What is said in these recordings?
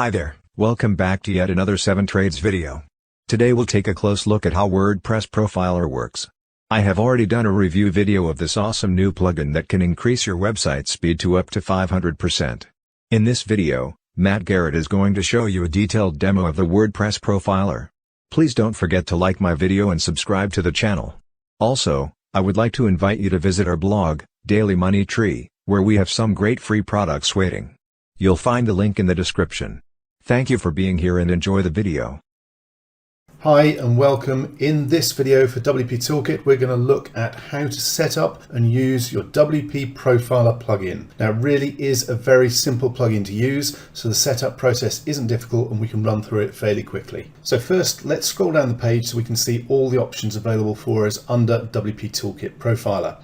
Hi there, welcome back to yet another 7 Trades video. Today we'll take a close look at how WordPress Profiler works. I have already done a review video of this awesome new plugin that can increase your website speed to up to 500%. In this video, Matt Garrett is going to show you a detailed demo of the WordPress Profiler. Please don't forget to like my video and subscribe to the channel. Also, I would like to invite you to visit our blog, Daily Money Tree, where we have some great free products waiting. You'll find the link in the description. Thank you for being here and enjoy the video. Hi and welcome. In this video for WP Toolkit, we're going to look at how to set up and use your WP Profiler plugin. Now, it really is a very simple plugin to use, so the setup process isn't difficult and we can run through it fairly quickly. So first, let's scroll down the page so we can see all the options available for us under WP Toolkit Profiler.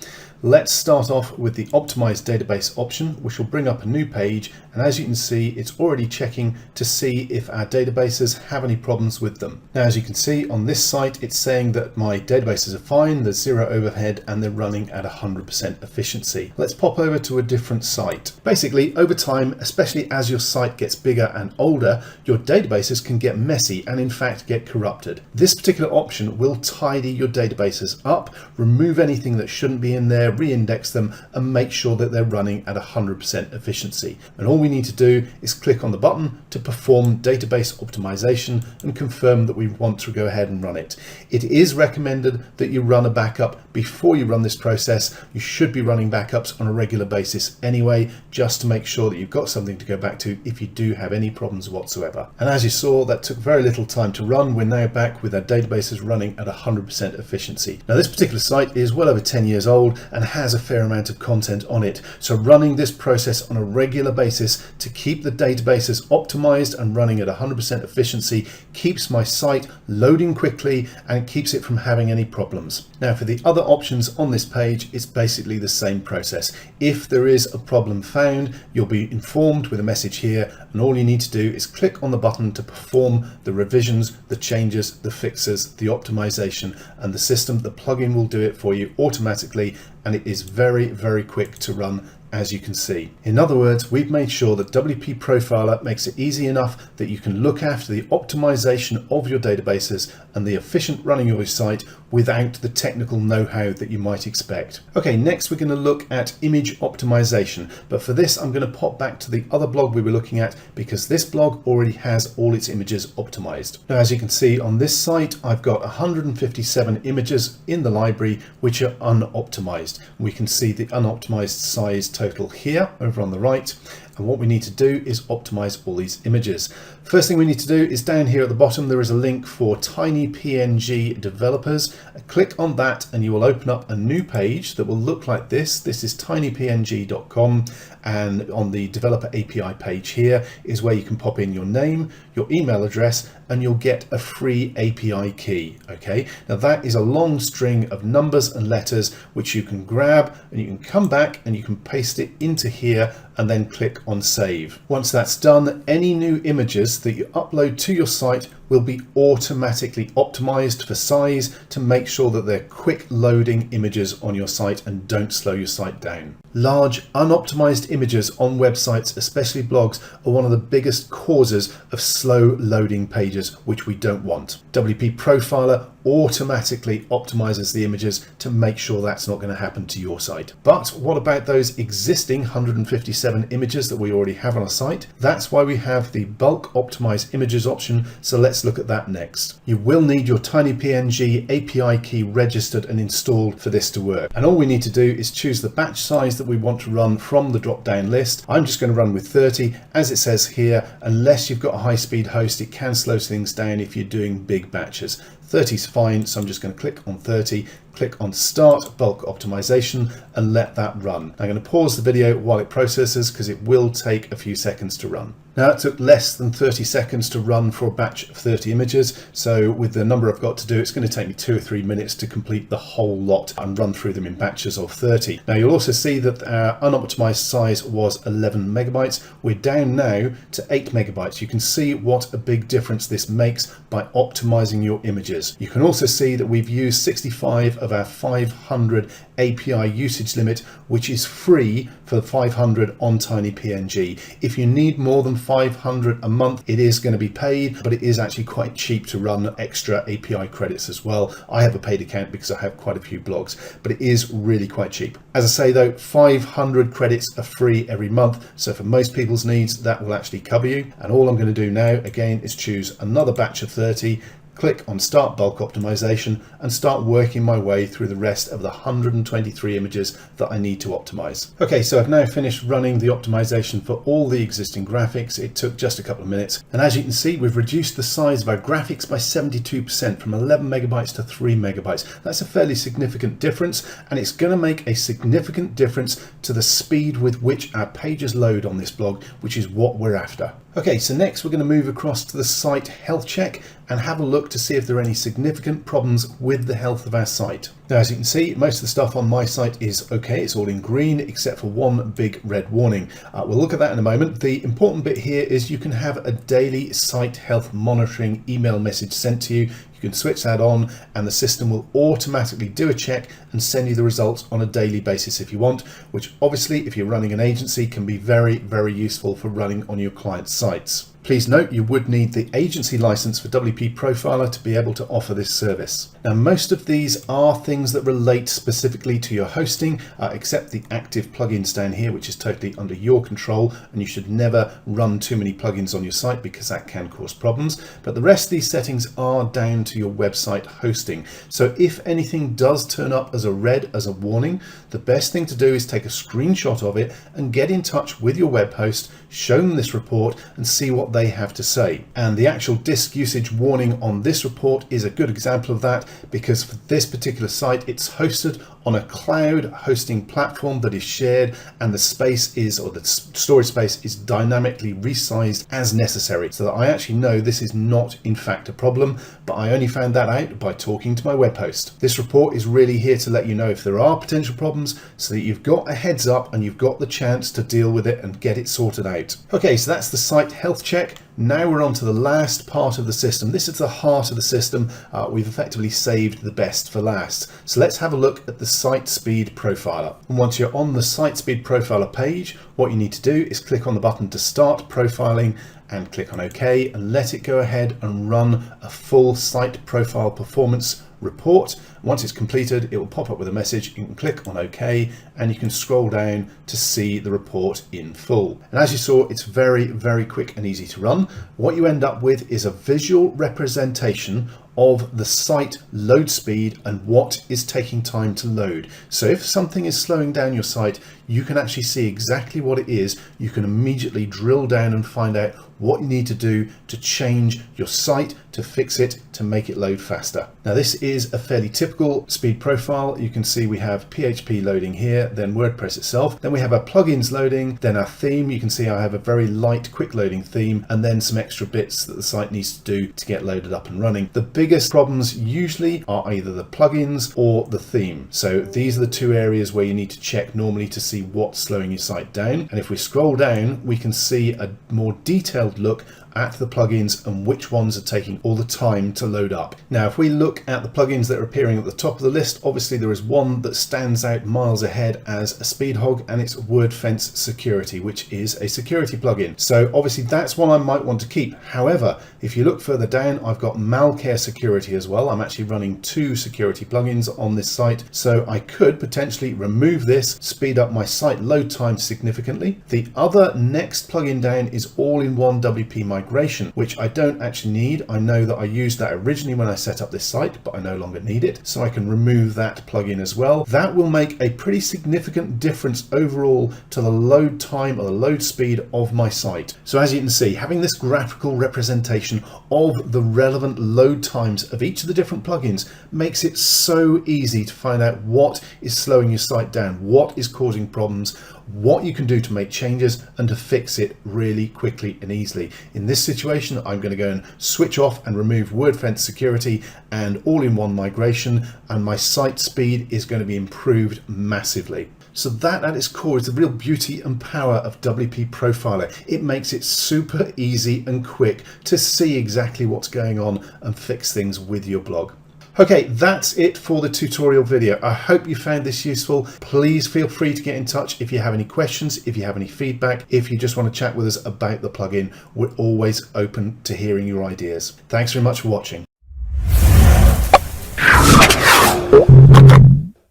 Let's start off with the optimized database option, which will bring up a new page, and as you can see, it's already checking to see if our databases have any problems with them. Now, as you can see on this site, it's saying that my databases are fine, there's zero overhead, and they're running at 100% efficiency. Let's pop over to a different site. Basically, over time, especially as your site gets bigger and older, your databases can get messy and in fact get corrupted. This particular option will tidy your databases up, remove anything that shouldn't be in there, re-index them, and make sure that they're running at 100% efficiency. And all we need to do is click on the button to perform database optimization and confirm that we want to go ahead and run it. It is recommended that you run a backup before you run this process. You should be running backups on a regular basis anyway, just to make sure that you've got something to go back to if you do have any problems whatsoever. And as you saw, that took very little time to run. We're now back with our databases running at 100% efficiency. Now, this particular site is well over 10 years old and has a fair amount of content on it. So running this process on a regular basis to keep the databases optimized and running at 100% efficiency keeps my site loading quickly and keeps it from having any problems. Now, for the other options on this page, it's basically the same process. If there is a problem found, you'll be informed with a message here, and all you need to do is click on the button to perform the revisions, the changes, the fixes, the optimization, and the system, the plugin will do it for you automatically, and it is very, very quick to run, as you can see. In other words, we've made sure that WP Profiler makes it easy enough that you can look after the optimization of your databases and the efficient running of your site without the technical know-how that you might expect. Okay, next we're going to look at image optimization, but for this I'm going to pop back to the other blog we were looking at because this blog already has all its images optimized. Now, as you can see on this site, I've got 157 images in the library which are unoptimized. We can see the unoptimized size total here over on the right, and what we need to do is optimize all these images. First thing we need to do is down here at the bottom there is a link for Tiny PNG developers. Click on that and you will open up a new page that will look like this. This is tinypng.com, and on the developer API page here is where you can pop in your name, your email address, and you'll get a free API key. Okay, now that is a long string of numbers and letters which you can grab and you can come back and you can paste it into here and then click on save. Once that's done, any new images that you upload to your site will be automatically optimized for size to make sure that they're quick loading images on your site and don't slow your site down. Large unoptimized images on websites, especially blogs, are one of the biggest causes of slow loading pages, which we don't want. WP Profiler automatically optimizes the images to make sure that's not going to happen to your site. But what about those existing 157 images that we already have on our site? That's why we have the bulk optimize images option, so let's look at that next. You will need your TinyPNG API key registered and installed for this to work. And all we need to do is choose the batch size that we want to run from the drop-down list. I'm just going to run with 30, as it says here. Unless you've got a high-speed host, it can slow things down if you're doing big batches. 30 is fine, so I'm just going to click on 30, click on Start Bulk Optimization, and let that run. I'm going to pause the video while it processes because it will take a few seconds to run. Now, it took less than 30 seconds to run for a batch of 30 images, so with the number I've got to do, it's going to take me 2 or 3 minutes to complete the whole lot and run through them in batches of 30. Now, you'll also see that our unoptimized size was 11 megabytes. We're down now to 8 megabytes. You can see what a big difference this makes by optimizing your images. pages. You can also see that we've used 65 of our 500 API usage limit, which is free for the 500 on TinyPNG. If you need more than 500 a month, it is going to be paid, but it is actually quite cheap to run extra API credits as well. I have a paid account because I have quite a few blogs, but it is really quite cheap. As I say though, 500 credits are free every month, so for most people's needs that will actually cover you. And all I'm going to do now again is choose another batch of 30, click on Start Bulk Optimization and start working my way through the rest of the 123 images that I need to optimize. Okay, so I've now finished running the optimization for all the existing graphics. It took just a couple of minutes. And as you can see, we've reduced the size of our graphics by 72% from 11 megabytes to 3 megabytes. That's a fairly significant difference, and it's going to make a significant difference to the speed with which our pages load on this blog, which is what we're after. Okay, so next we're going to move across to the site health check and have a look to see if there are any significant problems with the health of our site. Now, as you can see, most of the stuff on my site is okay. It's all in green except for one big red warning. We'll look at that in a moment. The important bit here is you can have a daily site health monitoring email message sent to you. You can switch that on and the system will automatically do a check and send you the results on a daily basis if you want, which obviously if you're running an agency can be very, very useful for running on your client's sites. Please note you would need the agency license for WP Profiler to be able to offer this service. Now, most of these are things that relate specifically to your hosting, except the active plugins down here, which is totally under your control, and you should never run too many plugins on your site because that can cause problems. But the rest of these settings are down to your website hosting. So if anything does turn up as a red, as a warning, the best thing to do is take a screenshot of it and get in touch with your web host, show them this report and see what they have to say. And the actual disk usage warning on this report is a good example of that, because for this particular site it's hosted on a cloud hosting platform that is shared, and the space is, or the storage space is dynamically resized as necessary, so that I actually know this is not in fact a problem, but I only found that out by talking to my web host. This report is really here to let you know if there are potential problems so that you've got a heads up and you've got the chance to deal with it and get it sorted out. Okay, so that's the site health check. Now we're on to the last part of the system. This is the heart of the system. We've effectively saved the best for last. So let's have a look at the Site Speed Profiler. And once you're on the Site Speed Profiler page, what you need to do is click on the button to start profiling and click on OK and let it go ahead and run a full site profile performance report. Once it's completed, it will pop up with a message. You can click on OK and you can scroll down to see the report in full. And as you saw, it's very, very quick and easy to run. What you end up with is a visual representation of the site load speed and what is taking time to load. So if something is slowing down your site, you can actually see exactly what it is. You can immediately drill down and find out what you need to do to change your site, to fix it, to make it load faster. Now, this is a fairly typical speed profile. You can see we have PHP loading here, then WordPress itself, then we have our plugins loading, then our theme. You can see I have a very light, quick loading theme, and then some extra bits that the site needs to do to get loaded up and running. The biggest problems usually are either the plugins or the theme. So these are the two areas where you need to check normally to see what's slowing your site down. And if we scroll down, we can see a more detailed look at the plugins and which ones are taking all the time to load up. Now, if we look at the plugins that are appearing at the top of the list, obviously there is one that stands out miles ahead as a speed hog, and it's WordFence Security, which is a security plugin. So obviously that's one I might want to keep. However, if you look further down, I've got Malcare Security as well. I'm actually running two security plugins on this site, so I could potentially remove this, speed up my site load time significantly. The other next plugin down is all-in-one WP migration, which I don't actually need. I know that I used that originally when I set up this site, but I no longer need it, so I can remove that plugin as well. That will make a pretty significant difference overall to the load time or the load speed of my site. So as you can see, having this graphical representation of the relevant load times of each of the different plugins makes it so easy to find out what is slowing your site down, what is causing problems, what you can do to make changes and to fix it really quickly and easily. In this situation, I'm going to go and switch off and remove WordFence Security and all-in-one migration, and my site speed is going to be improved massively. So that at its core is the real beauty and power of WP Profiler. It makes it super easy and quick to see exactly what's going on and fix things with your blog. Okay, that's it for the tutorial video. I hope you found this useful. Please feel free to get in touch if you have any questions, if you have any feedback, if you just want to chat with us about the plugin. We're always open to hearing your ideas. Thanks very much for watching.